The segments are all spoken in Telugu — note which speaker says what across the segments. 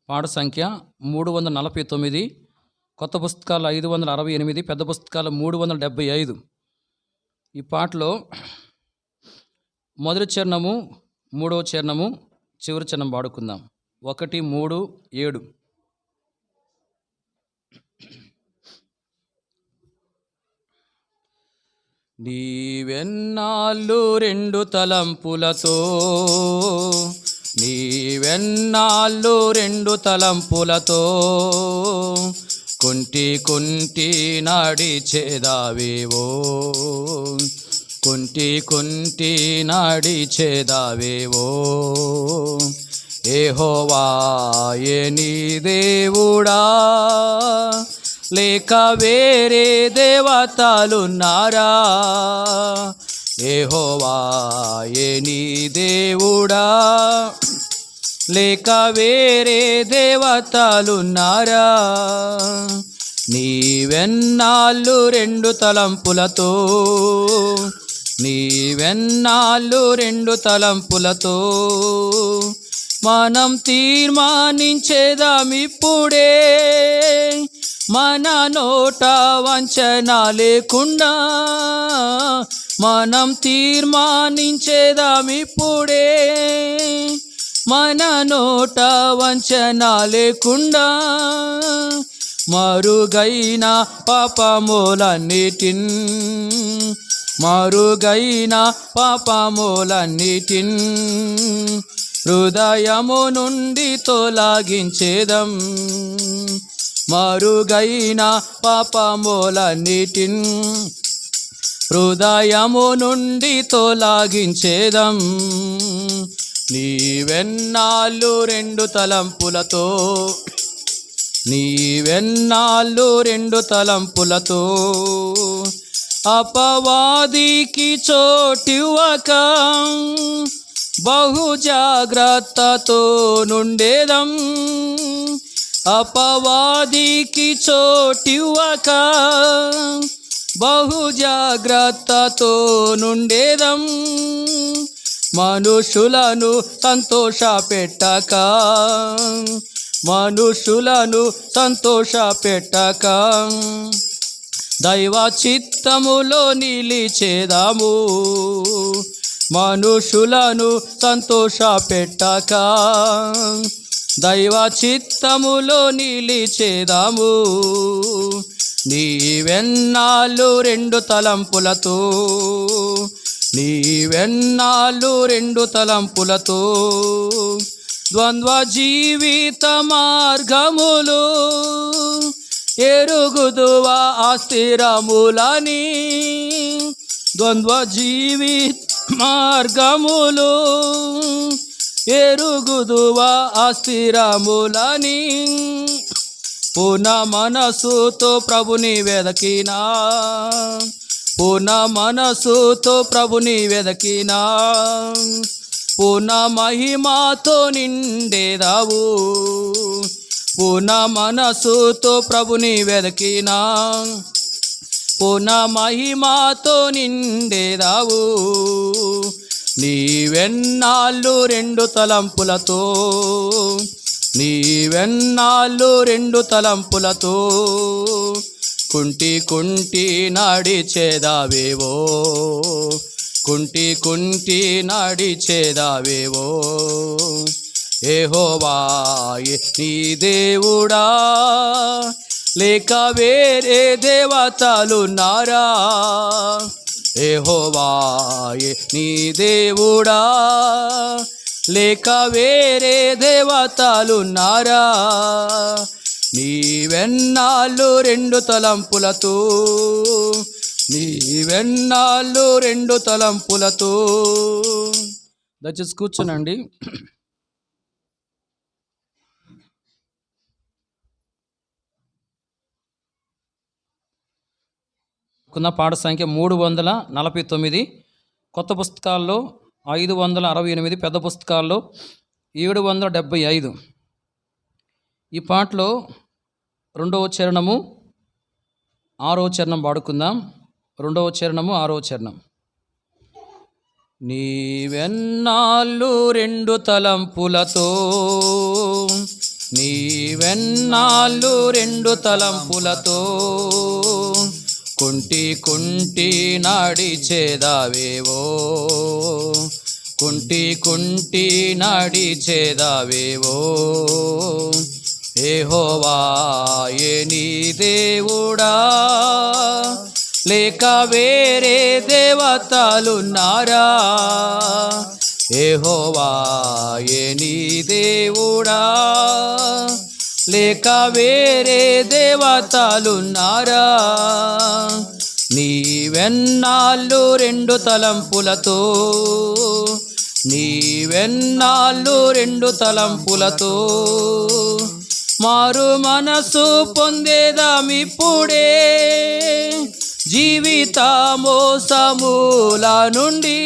Speaker 1: పాట సంఖ్య 349, కొత్త పుస్తకాలు 568, పెద్ద పుస్తకాలు 375. ఈ పాటలో మొదటి చరణము, మూడవ చరణము, చివరి చరణం పాడుకుందాం. 1, 3, 7. నీవెన్నాళ్ళు రెండు తలంపులతో, నీవెన్నాళ్ళు రెండు తలంపులతో కుంటి కుంటి నడిచేదావేవో, కుంటి కుంటి నడిచేదావేవో. యెహోవాయే నీ దేవుడా, లేక వేరే దేవతలున్నారా? యెహోవాయే నీ దేవుడా, లేక వేరే దేవతలున్నారా? నీవెన్నాళ్ళు రెండు తలంపులతో, నీవెన్నాళ్ళు రెండు తలంపులతో మనం తీర్మానించేదామిప్పుడే, మన నోట వంచన లేకుండా. మనం తీర్మానించేదామిప్పుడే, మన నోట వంచన లేకుండా. మరుగైన పాపములన్నిటిన్, మరుగైన పాపములన్నిటిన్ హృదయము నుండి తొలగించేదం. మరుగైన పాపములన్నిటిన్ హృదయము నుండి తొలగించేదం. నీవెన్నాళ్ళు రెండు తలంపులతో, నీవెన్నాళ్ళు రెండు తలంపులతో అపవాదికి చోటివ్వక బహు జాగ్రత్తతో నుండేదం. అపవాదికి చోటివ్వక బహు జాగ్రత్తతో నుండేదం. మనుషులను సంతోష పెట్టక, మనుషులను సంతోష పెట్టక దైవ చిత్తములో నిలిచేదాము. మనుషులను సంతోష పెట్టక దైవ చిత్తములో నిలిచేదాము. నీవెన్నాళ్ళు రెండు తలంపులతో, నీవెన్నాళ్ళు రెండు తలంపులతో ద్వంద్వ జీవిత మార్గములు ఎరుగుదువా అస్థిరములని. ద్వంద్వ జీవిత మార్గములు ఎరుగుదువా అస్థిరములని. పూర్ణ మనసుతో ప్రభుని వెదకినా, పూర్ణ మనసుతో ప్రభుని వెదకినా పూర్ణ మహిమతో నిండేదావు. పూర్ణ మనసుతో ప్రభుని వెదకినా పూర్ణ మహిమతో నిండేదావు. నీవెన్నాళ్ళు రెండు తలంపులతో, నీవెన్నాళ్ళు రెండు తలంపులతో కుంటి కుంటి నడిచేదావేవో, కుంటి కుంటి నడిచేదావేవో. యెహోవాయే నీ దేవుడా, లేక వేరే దేవతలున్నారా? యెహోవాయే నీ దేవుడా, లేక వేరే దేవతలున్నారా? నీవెన్నాళ్ళు రెండు తలంపులతో, నీవెన్నాళ్ళు రెండు తలంపులతో. దయచేసి కూర్చోనండి. పాట సంఖ్య 349, కొత్త పుస్తకాల్లో 568, పెద్ద పుస్తకాల్లో 775. ఈ పాటలో రెండవ చరణము, ఆరవ చరణం పాడుకుందాం. రెండవ చరణము, ఆరవ చరణం. నీవెన్నాళ్ళు రెండు తలంపులతో, నీవెన్నాళ్ళు రెండు తలంపులతో కుంటి కుంటి నడిచేదావేవో, కుంటి కుంటి నడిచేదావేవో. యెహోవాయే నీ దేవుడా, లేక వేరే దేవతలున్నారా? యెహోవాయే నీ దేవుడా, లేక వేరే దేవతలున్నారా? నీవెన్నాళ్ళు రెండు తలంపులతో, నీవెన్నాళ్ళు రెండు తలంపులతో మారు మనసు పొందేదామిప్పుడే, జీవిత మోసముల నుండి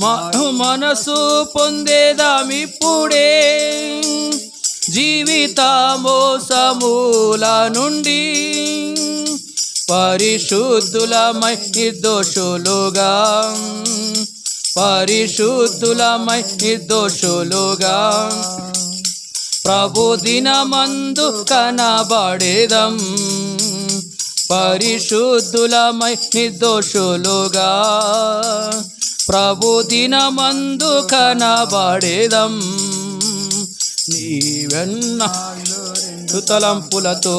Speaker 1: మారు మనసు పొందేదామిప్పుడే, జీవిత మోసముల నుండి. పరిశుద్ధులమై నిర్దోషులుగా, పరిశుద్ధులమై నిర్దోషులుగా ప్రభు దినమందు కనబడేదం. పరిశుద్ధులమై నిర్దోషులుగా ప్రభు దినమందు కనబడేదం. నీవెన్నాళ్ళు రెండు తలంపులతో,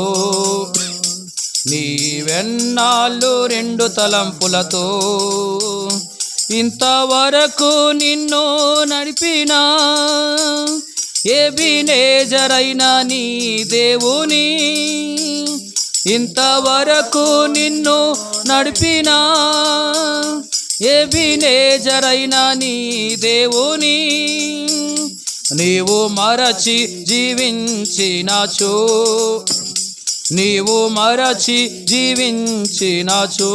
Speaker 1: నీవెన్నాళ్ళు రెండు తలంపులతో ఇంతవరకు నిన్ను నడిపినా ఎబినేజరైన నీ దేవుని, ఇంతవరకు నిన్ను నడిపినా ఎబినేజరైన నీ దేవుని. నీవు మరచి జీవించినాచో, నీవు మరచి జీవించినాచో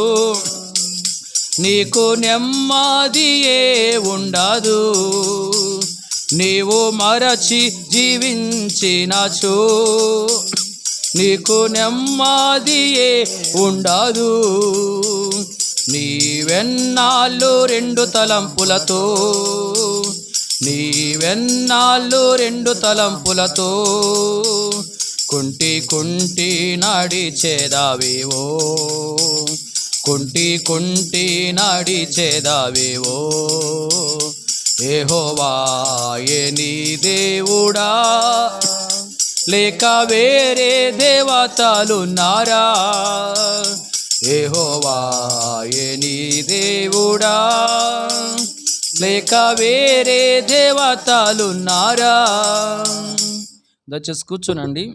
Speaker 1: నీకు నెమ్మదియే ఉండదు. నీవు మరచి జీవించినాచో నీకు నెమ్మదియే ఉండదు. నీవెన్నాళ్ళు రెండు తలంపులతో, నీవెన్నాళ్ళు రెండు తలంపులతో కుంటి కుంటి నడిచేదావేవో, కుంటి కుంటి నడిచేదావేవో. యెహోవాయే నీ దేవుడా, లేక వేరే దేవతలున్నారా? యెహోవాయే నీ దేవుడా, లేక వేరే దేవతలున్నారా? దయచేసి కూర్చోనండి.